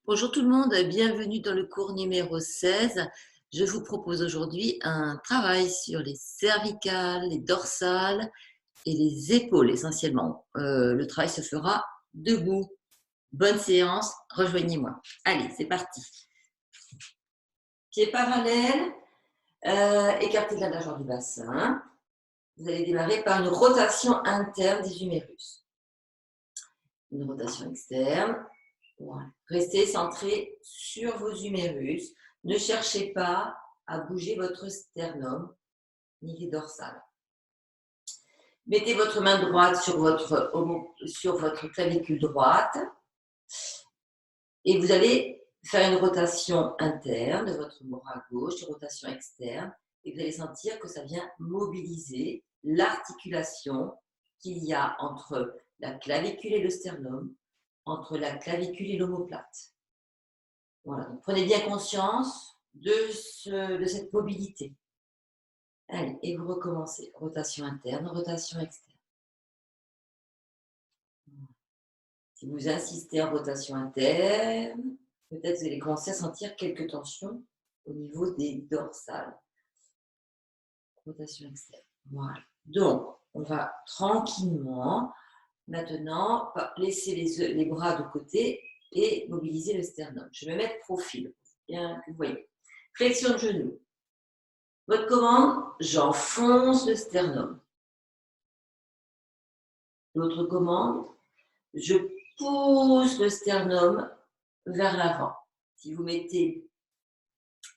Bonjour tout le monde, bienvenue dans le cours numéro 16. Je vous propose aujourd'hui un travail sur les cervicales, les dorsales et les épaules essentiellement. Le travail se fera debout. Bonne séance, rejoignez-moi. Allez, c'est parti. Pieds parallèles, écartez de la largeur du bassin. Vous allez démarrer par une rotation interne des humérus. Une rotation externe. Voilà. Restez centré sur vos humérus. Ne cherchez pas à bouger votre sternum ni les dorsales. Mettez votre main droite sur votre clavicule droite et vous allez faire une rotation interne de votre bras gauche, une rotation externe, et vous allez sentir que ça vient mobiliser l'articulation qu'il y a entre la clavicule et le sternum, entre la clavicule et l'omoplate. Voilà, donc prenez bien conscience de cette mobilité. Allez, et vous recommencez. Rotation interne, rotation externe. Si vous insistez en rotation interne, peut-être vous allez commencer à sentir quelques tensions au niveau des dorsales. Rotation externe. Voilà. Donc, on va tranquillement, maintenant, laisser les bras de côté et mobiliser le sternum. Je vais me mettre profil, bien que vous voyez. Flexion de genou. Votre commande, j'enfonce le sternum. L'autre commande, je pousse le sternum vers l'avant. Si vous mettez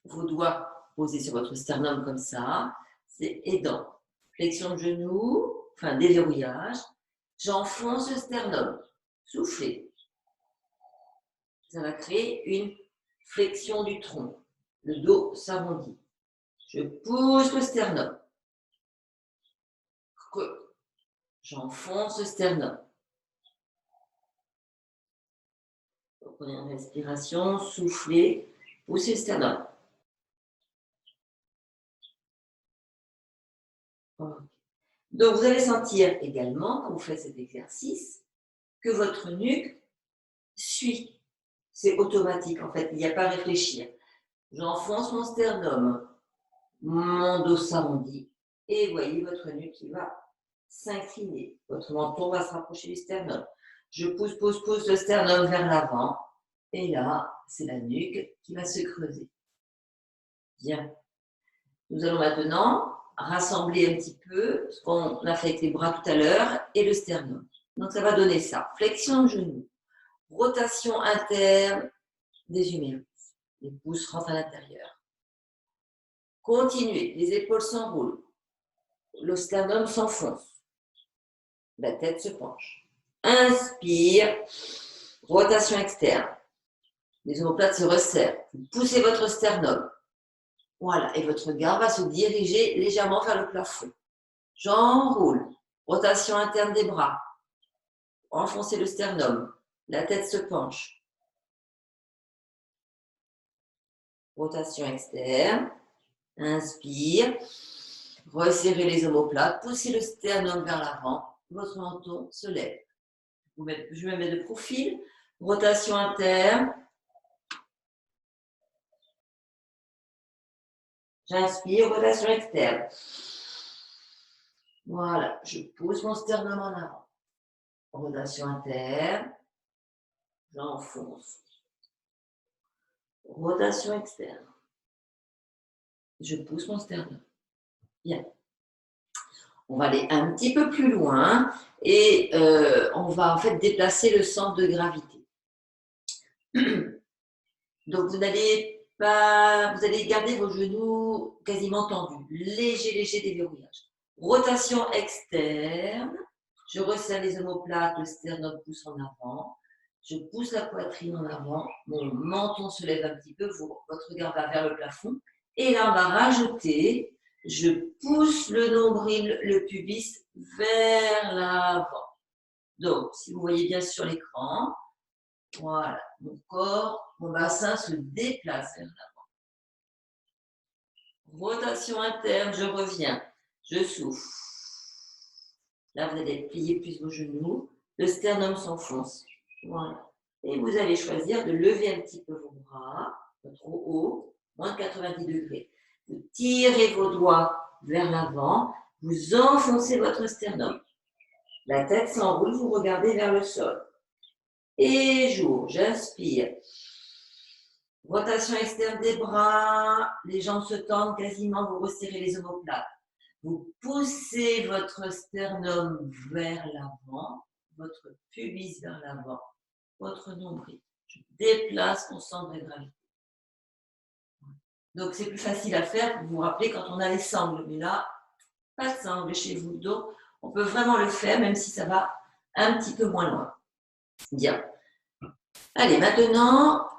vos doigts posés sur votre sternum comme ça, c'est aidant. Flexion de genou, enfin déverrouillage. J'enfonce le sternum. Soufflez. Ça va créer une flexion du tronc. Le dos s'arrondit. Je pousse le sternum. J'enfonce le sternum. Prenez une respiration, soufflez, poussez le sternum. Donc, vous allez sentir également, quand vous faites cet exercice, que votre nuque suit. C'est automatique, en fait, il n'y a pas à réfléchir. J'enfonce mon sternum, mon dos s'arrondit, et vous voyez votre nuque qui va s'incliner. Votre menton va se rapprocher du sternum. Je pousse le sternum vers l'avant, et là, c'est la nuque qui va se creuser. Bien. Nous allons maintenant rassembler un petit peu ce qu'on a fait avec les bras tout à l'heure et le sternum. Donc, ça va donner ça. Flexion de genou, rotation interne des humérus. Les pouces rentrent à l'intérieur. Continuez, les épaules s'enroulent. Le sternum s'enfonce. La tête se penche. Inspire, rotation externe. Les omoplates se resserrent. Vous poussez votre sternum. Voilà, et votre regard va se diriger légèrement vers le plafond. J'enroule. Rotation interne des bras. Enfoncez le sternum. La tête se penche. Rotation externe. Inspire. Resserrez les omoplates. Poussez le sternum vers l'avant. Votre menton se lève. Je me mets de profil. Rotation interne. J'inspire. Rotation externe. Voilà. Je pousse mon sternum en avant. Rotation interne. J'enfonce. Rotation externe. Je pousse mon sternum. Bien. On va aller un petit peu plus loin et on va en fait déplacer le centre de gravité. Donc vous allez garder vos genoux quasiment tendus. Léger déverrouillage. Rotation externe. Je resserre les omoplates, le sternum pousse en avant. Je pousse la poitrine en avant. Mon menton se lève un petit peu. Votre regard va vers le plafond. Et là, on va rajouter, je pousse le nombril, le pubis vers l'avant. Donc, si vous voyez bien sur l'écran, voilà, mon corps, mon bassin se déplace vers l'avant. Rotation interne, je reviens, je souffle. Là, vous allez plier plus vos genoux, le sternum s'enfonce. Voilà. Et vous allez choisir de lever un petit peu vos bras, pas trop haut, moins de 90 degrés. Vous tirez vos doigts vers l'avant, vous enfoncez votre sternum. La tête s'enroule, vous regardez vers le sol. Et j'ouvre, j'inspire. Rotation externe des bras, les jambes se tendent quasiment, vous resserrez les omoplates. Vous poussez votre sternum vers l'avant, votre pubis vers l'avant, votre nombril. Je déplace mon centre de gravité. Donc c'est plus facile à faire, vous vous rappelez quand on a les sangles, mais là, pas de sangles chez vous. Donc on peut vraiment le faire, même si ça va un petit peu moins loin. Bien. Allez, maintenant,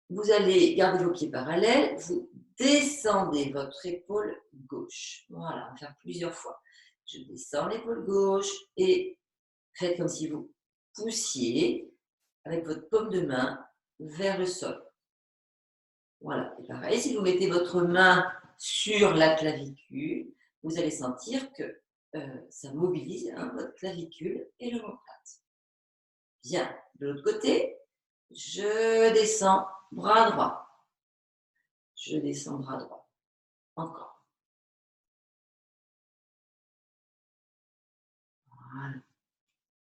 vous allez garder vos pieds parallèles, vous descendez votre épaule gauche. Voilà, on va faire plusieurs fois. Je descends l'épaule gauche et faites comme si vous poussiez avec votre paume de main vers le sol. Voilà, et pareil, si vous mettez votre main sur la clavicule, vous allez sentir que ça mobilise votre clavicule et l'omoplate. Bien, de l'autre côté, je descends bras droit. Je descends bras droit. Encore. Voilà.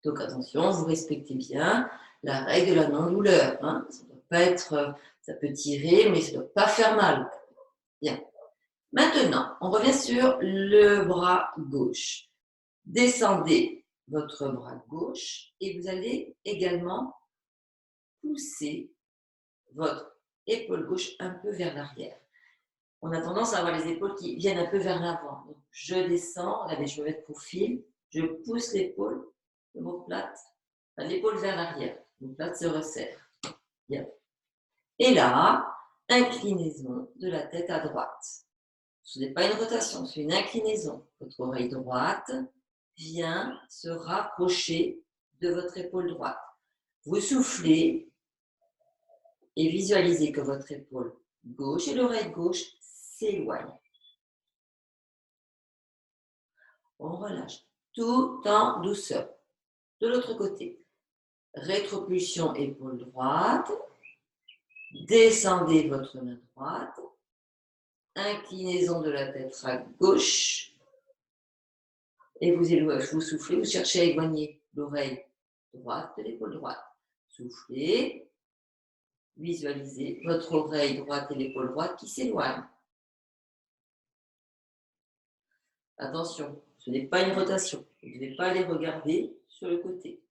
Donc attention, vous respectez bien la règle de la non-douleur. Hein. Ça doit pas être, ça peut tirer, mais ça ne doit pas faire mal. Bien. Maintenant, on revient sur le bras gauche. Descendez votre bras gauche et vous allez également pousser votre épaule gauche un peu vers l'arrière. On a tendance à avoir les épaules qui viennent un peu vers l'avant. Donc, je descends, regardez, je me mets de profil, je pousse l'épaule, l'omoplate, l'épaule vers l'arrière. L'omoplate se resserre. Bien. Et là, inclinaison de la tête à droite. Ce n'est pas une rotation, c'est une inclinaison. Votre oreille droite vient se rapprocher de votre épaule droite. Vous soufflez et visualisez que votre épaule gauche et l'oreille gauche s'éloignent. On relâche tout en douceur. De l'autre côté, rétropulsion épaule droite, descendez votre main droite, inclinaison de la tête à gauche, et vous soufflez, vous cherchez à éloigner l'oreille droite de l'épaule droite. Soufflez, visualisez votre oreille droite et l'épaule droite qui s'éloignent. Attention, ce n'est pas une rotation. Vous ne devez pas aller regarder sur le côté.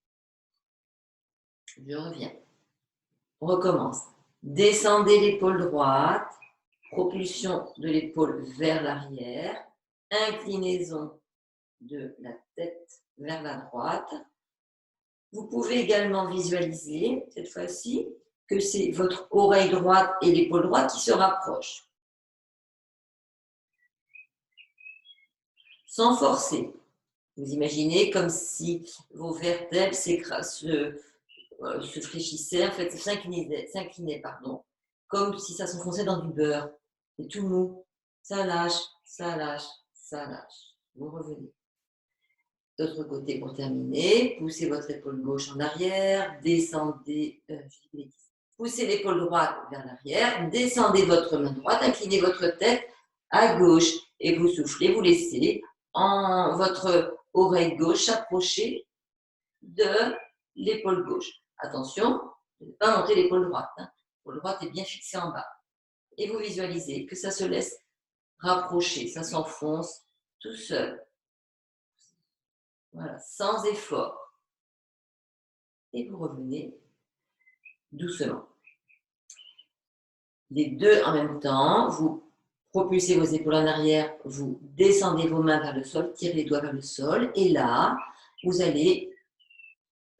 Je reviens. On recommence. Descendez l'épaule droite, propulsion de l'épaule vers l'arrière, inclinaison de la tête vers la droite. Vous pouvez également visualiser, cette fois-ci, que c'est votre oreille droite et l'épaule droite qui se rapprochent. Sans forcer. Vous imaginez comme si vos vertèbres se fléchissaient, en fait, s'inclinaient, comme si ça s'enfonçait dans du beurre. C'est tout mou. Ça lâche, ça lâche, ça lâche. Vous revenez. D'autre côté, pour terminer, poussez votre épaule gauche en arrière, descendez, poussez l'épaule droite vers l'arrière, descendez votre main droite, inclinez votre tête à gauche et vous soufflez, vous laissez votre oreille gauche s'approcher de l'épaule gauche. Attention, ne pas monter l'épaule droite. L'épaule droite est bien fixée en bas. Et vous visualisez que ça se laisse rapprocher, ça s'enfonce tout seul. Voilà, sans effort. Et vous revenez doucement. Les deux en même temps, vous propulsez vos épaules en arrière, vous descendez vos mains vers le sol, tirez les doigts vers le sol, et là, vous allez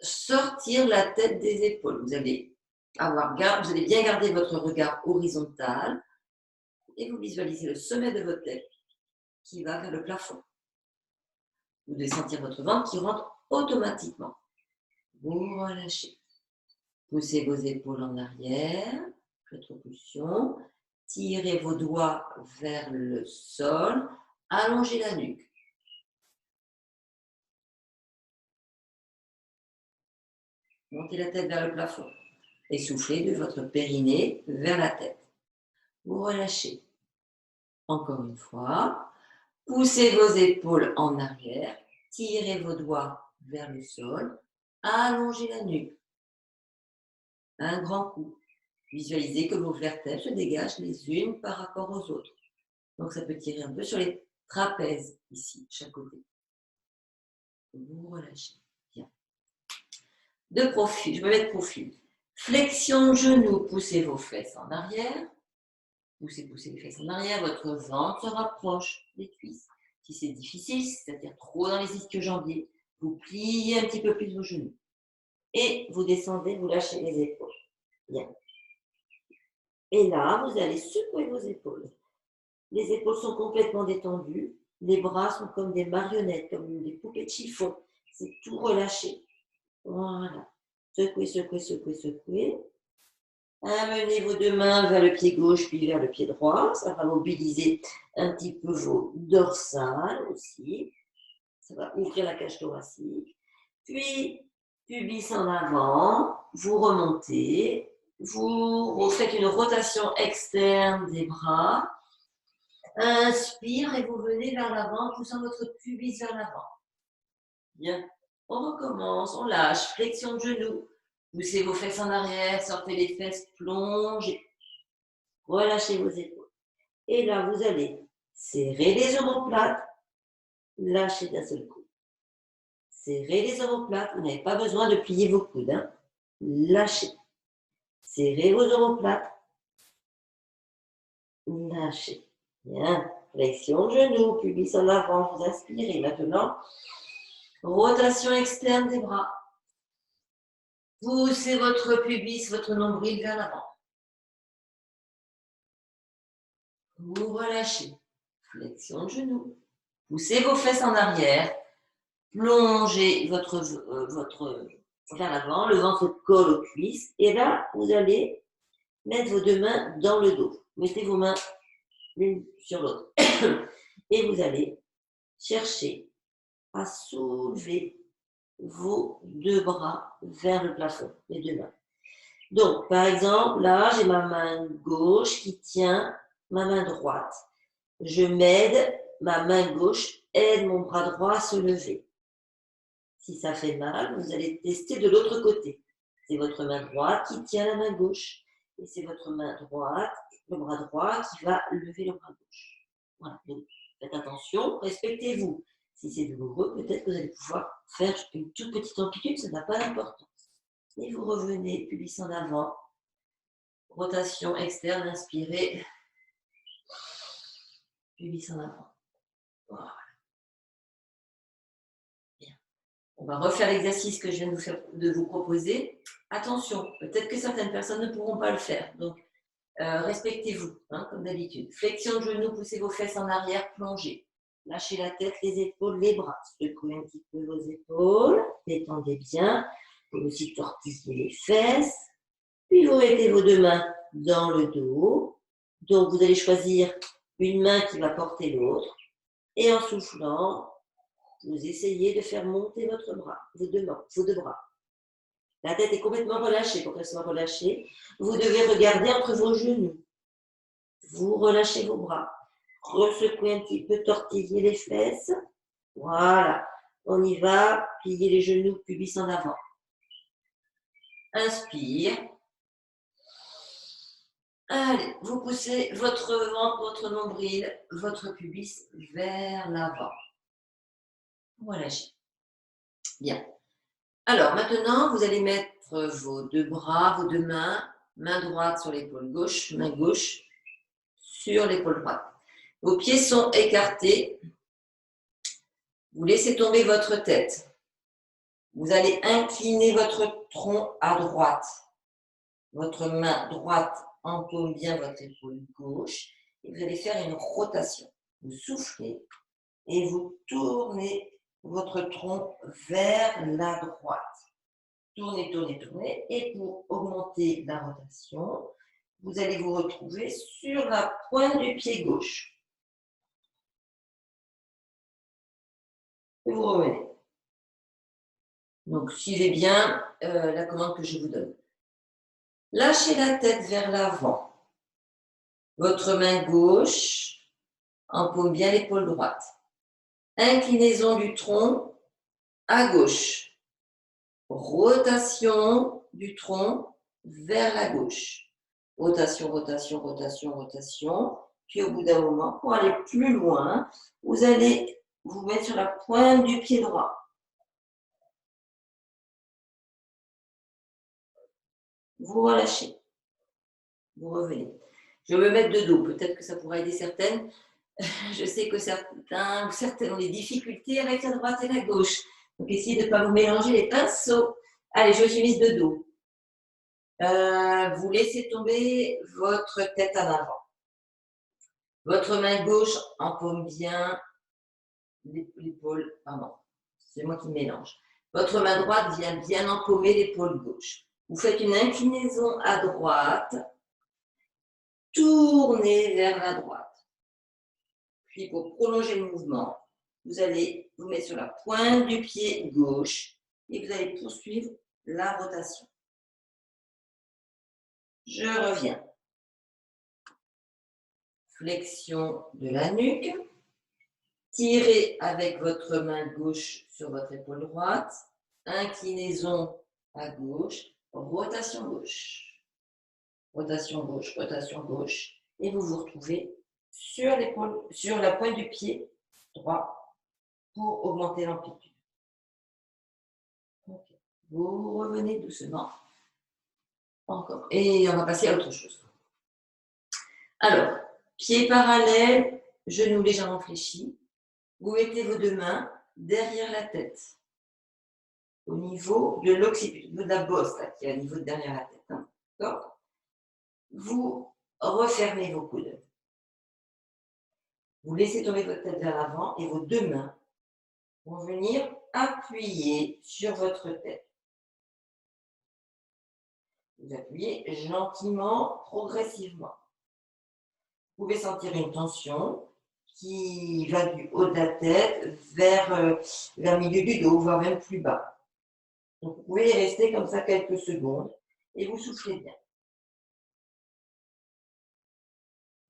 sortir la tête des épaules. Vous allez bien garder votre regard horizontal, et vous visualisez le sommet de votre tête qui va vers le plafond. Vous devez sentir votre ventre qui rentre automatiquement. Vous relâchez. Poussez vos épaules en arrière, rétropulsion. Tirez vos doigts vers le sol. Allongez la nuque. Montez la tête vers le plafond et soufflez de votre périnée vers la tête. Vous relâchez. Encore une fois, poussez vos épaules en arrière, tirez vos doigts vers le sol, allongez la nuque. Un grand coup. Visualisez que vos vertèbres se dégagent les unes par rapport aux autres. Donc ça peut tirer un peu sur les trapèzes ici, chaque côté. Vous relâchez. Bien. De profil, je me mets de profil. Flexion de genoux, poussez vos fesses en arrière. Poussez les fesses en arrière, votre ventre se rapproche des cuisses. Si c'est difficile, c'est-à-dire trop dans les ischio-jambiers, vous pliez un petit peu plus vos genoux. Et vous descendez, vous lâchez les épaules. Bien. Et là, vous allez secouer vos épaules. Les épaules sont complètement détendues. Les bras sont comme des marionnettes, comme des poupées de chiffon. C'est tout relâché. Voilà. Secouez, secouez, secouez, secouez. Amenez vos deux mains vers le pied gauche puis vers le pied droit. Ça va mobiliser un petit peu vos dorsales aussi. Ça va ouvrir la cage thoracique. Puis, pubis en avant. Vous remontez. Vous faites une rotation externe des bras. Inspire et vous venez vers l'avant, poussant votre pubis vers l'avant. Bien. On recommence, on lâche, flexion de genoux. Poussez vos fesses en arrière, sortez les fesses, plongez. Relâchez vos épaules. Et là, vous allez serrer les omoplates, lâcher d'un seul coup. Serrez les omoplates, vous n'avez pas besoin de plier vos coudes. Hein. Lâchez. Serrez vos omoplates, lâchez. Bien. Flexion de genoux, pubis en avant, vous inspirez. Maintenant, rotation externe des bras. Poussez votre pubis, votre nombril vers l'avant. Vous relâchez. Flexion de genoux. Poussez vos fesses en arrière. Plongez votre vers l'avant. Le ventre colle aux cuisses. Et là, vous allez mettre vos deux mains dans le dos. Mettez vos mains l'une sur l'autre. Et vous allez chercher à soulever vos deux bras vers le plafond, les deux mains. Donc, par exemple, là, j'ai ma main gauche qui tient ma main droite. Je m'aide, ma main gauche aide mon bras droit à se lever. Si ça fait mal, vous allez tester de l'autre côté. C'est votre main droite qui tient la main gauche. Et c'est votre main droite, le bras droit qui va lever le bras gauche. Voilà, donc faites attention, respectez-vous. Si c'est douloureux, peut-être que vous allez pouvoir faire une toute petite amplitude, ça n'a pas d'importance. Et vous revenez, pubis en avant. Rotation externe, inspirez. Pubis en avant. Voilà. Bien. On va refaire l'exercice que je viens de vous proposer. Attention, peut-être que certaines personnes ne pourront pas le faire. Donc, respectez-vous, hein, comme d'habitude. Flexion de genoux, poussez vos fesses en arrière, plongez. Lâchez la tête, les épaules, les bras. Secouez un petit peu vos épaules. Détendez bien. Vous pouvez aussi tortiller les fesses. Puis vous mettez vos deux mains dans le dos. Donc vous allez choisir une main qui va porter l'autre. Et en soufflant, vous essayez de faire monter votre bras, vos deux bras. La tête est complètement relâchée. Pour qu'elle soit relâchée, vous devez regarder entre vos genoux. Vous relâchez vos bras. Ressecouez un petit peu, tortillez les fesses. Voilà. On y va. Pliez les genoux, pubis en avant. Inspire. Allez, vous poussez votre ventre, votre nombril, votre pubis vers l'avant. Relâchez. Bien. Alors, maintenant, vous allez mettre vos deux bras, vos deux mains, main droite sur l'épaule gauche, main gauche sur l'épaule droite. Vos pieds sont écartés. Vous laissez tomber votre tête. Vous allez incliner votre tronc à droite. Votre main droite empaume bien votre épaule gauche. Et vous allez faire une rotation. Vous soufflez et vous tournez votre tronc vers la droite. Tournez, tournez, tournez. Et pour augmenter la rotation, vous allez vous retrouver sur la pointe du pied gauche. Et vous revenez. Donc, suivez bien la commande que je vous donne. Lâchez la tête vers l'avant. Votre main gauche empaume bien l'épaule droite. Inclinaison du tronc à gauche. Rotation du tronc vers la gauche. Rotation, rotation, rotation, rotation. Puis au bout d'un moment, pour aller plus loin, vous allez vous mettre sur la pointe du pied droit. Vous relâchez. Vous revenez. Je vais me mettre de dos. Peut-être que ça pourra aider certaines. Je sais que certains ou certaines ont des difficultés avec la droite et la gauche. Donc, essayez de ne pas vous mélanger les pinceaux. Allez, je me suis mise de dos. Vous laissez tomber votre tête en avant. Votre main gauche empaume bien l'épaule. Pardon, c'est moi qui mélange. Votre main droite vient bien empaumer l'épaule gauche. Vous faites une inclinaison à droite. Tournez vers la droite. Puis pour prolonger le mouvement, vous allez vous mettre sur la pointe du pied gauche et vous allez poursuivre la rotation. Je reviens. Flexion de la nuque. Tirez avec votre main gauche sur votre épaule droite. Inclinaison à gauche. Rotation gauche. Rotation gauche, rotation gauche. Et vous vous retrouvez sur l'épaule, sur la pointe du pied droit pour augmenter l'amplitude. Okay. Vous revenez doucement. Encore. Et on va passer à autre chose. Alors, pieds parallèles, genoux légèrement fléchis. Vous mettez vos deux mains derrière la tête, au niveau de l'occiput, de la bosse, là, qui est au niveau de derrière la tête. Hein. D'accord ? Vous refermez vos coudes. Vous laissez tomber votre tête vers l'avant et vos deux mains vont venir appuyer sur votre tête. Vous appuyez gentiment, progressivement. Vous pouvez sentir une tension qui va du haut de la tête vers le milieu du dos, voire même plus bas. Donc, vous pouvez y rester comme ça quelques secondes et vous soufflez bien.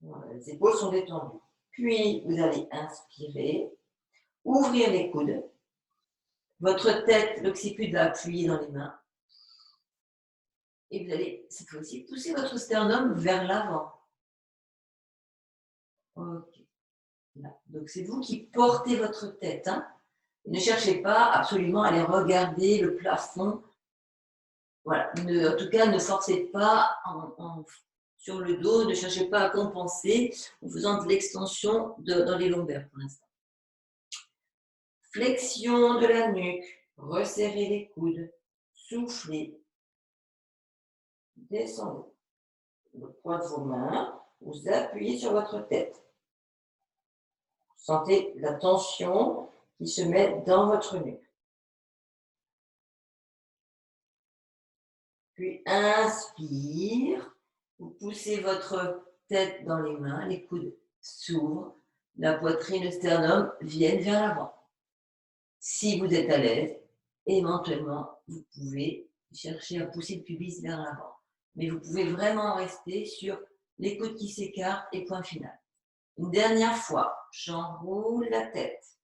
Voilà, les épaules sont détendues. Puis, vous allez inspirer, ouvrir les coudes. Votre tête, l'occiput va appuyer dans les mains. Et vous allez, cette fois-ci, pousser votre sternum vers l'avant. Ok. Là. Donc, c'est vous qui portez votre tête. Hein. Ne cherchez pas absolument à aller regarder le plafond. Voilà. En tout cas, ne forcez pas sur le dos, ne cherchez pas à compenser en faisant de l'extension dans les lombaires pour l'instant. Flexion de la nuque, resserrez les coudes, soufflez, descendez. Le poids de vos mains, vous appuyez sur votre tête. Vous sentez la tension qui se met dans votre nuque. Puis inspire, vous poussez votre tête dans les mains, les coudes s'ouvrent, la poitrine, le sternum viennent vers l'avant. Si vous êtes à l'aise, éventuellement, vous pouvez chercher à pousser le pubis vers l'avant. Mais vous pouvez vraiment rester sur les coudes qui s'écartent et point final. Une dernière fois, j'enroule la tête.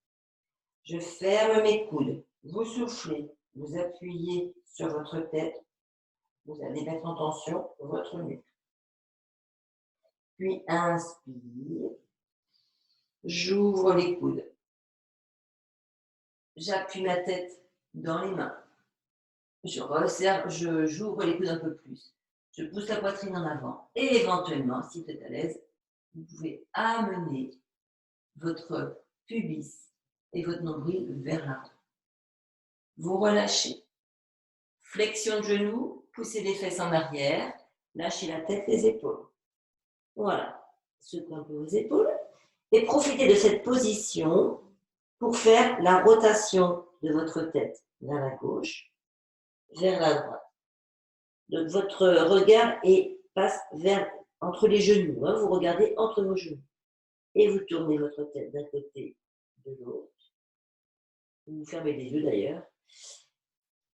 Je ferme mes coudes. Vous soufflez, vous appuyez sur votre tête. Vous allez mettre en tension votre nuque. Puis inspire. J'ouvre les coudes. J'appuie ma tête dans les mains. Je resserre, j'ouvre les coudes un peu plus. Je pousse la poitrine en avant. Et éventuellement, si vous êtes à l'aise, vous pouvez amener votre pubis et votre nombril vers l'avant. Vous relâchez. Flexion de genoux, poussez les fesses en arrière, lâchez la tête, les épaules. Voilà. Secouez un peu vos épaules. Et profitez de cette position pour faire la rotation de votre tête vers la gauche, vers la droite. Donc votre regard passe entre les genoux. Hein, vous regardez entre vos genoux. Et vous tournez votre tête d'un côté de l'autre. Vous fermez les yeux d'ailleurs.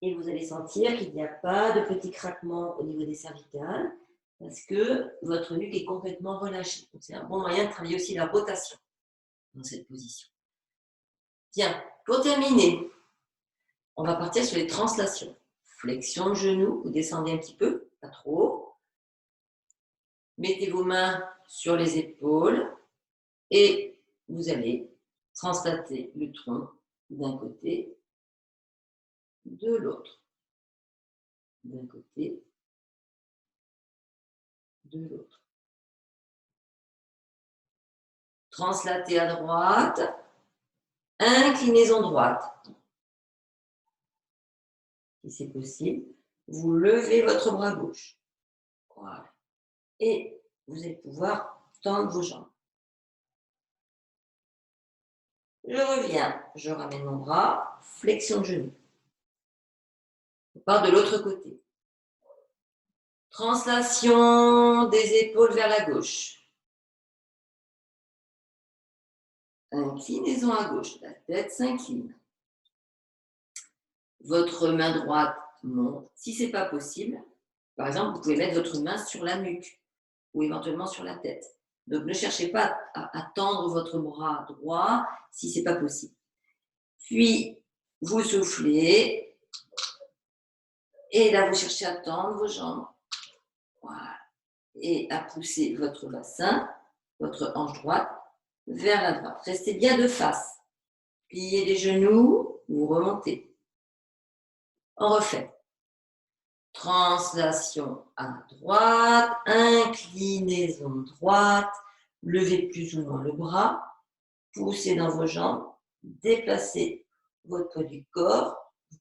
Et vous allez sentir qu'il n'y a pas de petits craquements au niveau des cervicales parce que votre nuque est complètement relâchée. Donc, c'est un bon moyen de travailler aussi la rotation dans cette position. Bien, pour terminer, on va partir sur les translations. Flexion de genou, vous descendez un petit peu, pas trop. Mettez vos mains sur les épaules et vous allez translater le tronc d'un côté, de l'autre. D'un côté, de l'autre. Translater à droite, inclinaison droite. Si c'est possible, vous levez votre bras gauche. Voilà. Et vous allez pouvoir tendre vos jambes. Je reviens, je ramène mon bras, flexion de genou. On part de l'autre côté. Translation des épaules vers la gauche. Inclinaison à gauche, la tête s'incline. Votre main droite monte. Si ce n'est pas possible, par exemple, vous pouvez mettre votre main sur la nuque ou éventuellement sur la tête. Donc, ne cherchez pas à tendre votre bras droit si ce n'est pas possible. Puis, vous soufflez et là, vous cherchez à tendre vos jambes. Voilà. Et à pousser votre bassin, votre hanche droite, vers la droite. Restez bien de face. Pliez les genoux, vous remontez. On refait. Translation à droite, inclinaison droite, levez plus ou moins le bras, poussez dans vos jambes, déplacez votre poids du corps,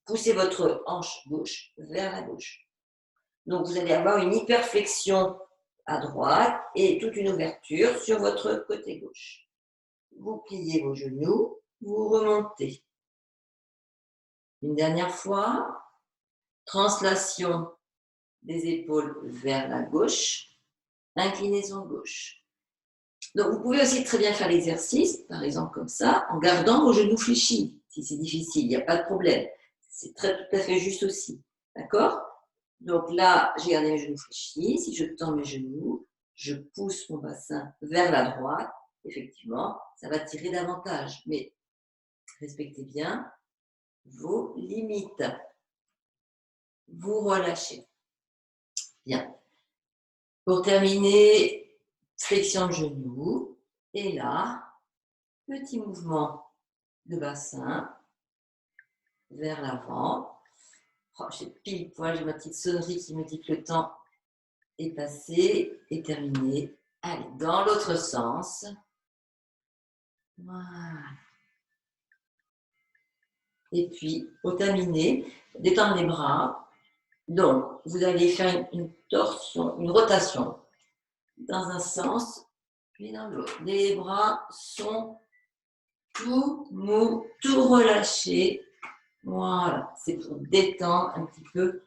poussez votre hanche gauche vers la gauche. Donc vous allez avoir une hyperflexion à droite et toute une ouverture sur votre côté gauche. Vous pliez vos genoux, vous remontez. Une dernière fois. Translation des épaules vers la gauche, inclinaison gauche. Donc, vous pouvez aussi très bien faire l'exercice, par exemple comme ça, en gardant vos genoux fléchis. Si c'est difficile, il n'y a pas de problème. C'est tout à fait juste aussi. D'accord? Donc là, j'ai gardé mes genoux fléchis. Si je tends mes genoux, je pousse mon bassin vers la droite. Effectivement, ça va tirer davantage. Mais respectez bien vos limites. Vous relâchez. Bien. Pour terminer, flexion de genou. Et là, petit mouvement de bassin vers l'avant. Oh, j'ai pile poil, j'ai ma petite sonnerie qui me dit que le temps est passé et terminé. Allez, dans l'autre sens. Voilà. Et puis, pour terminer, détendre les bras. Donc, vous allez faire une torsion, une rotation dans un sens, puis dans l'autre. Les bras sont tout mous, tout relâchés. Voilà, c'est pour détendre un petit peu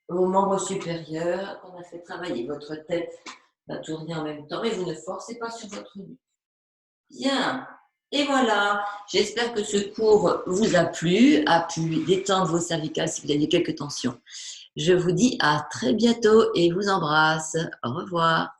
vos membres supérieurs qu'on a fait travailler. Votre tête va tourner en même temps et vous ne forcez pas sur votre nuque. Bien. Et voilà, j'espère que ce cours vous a plu, a pu détendre vos cervicales si vous aviez quelques tensions. Je vous dis à très bientôt et vous embrasse. Au revoir.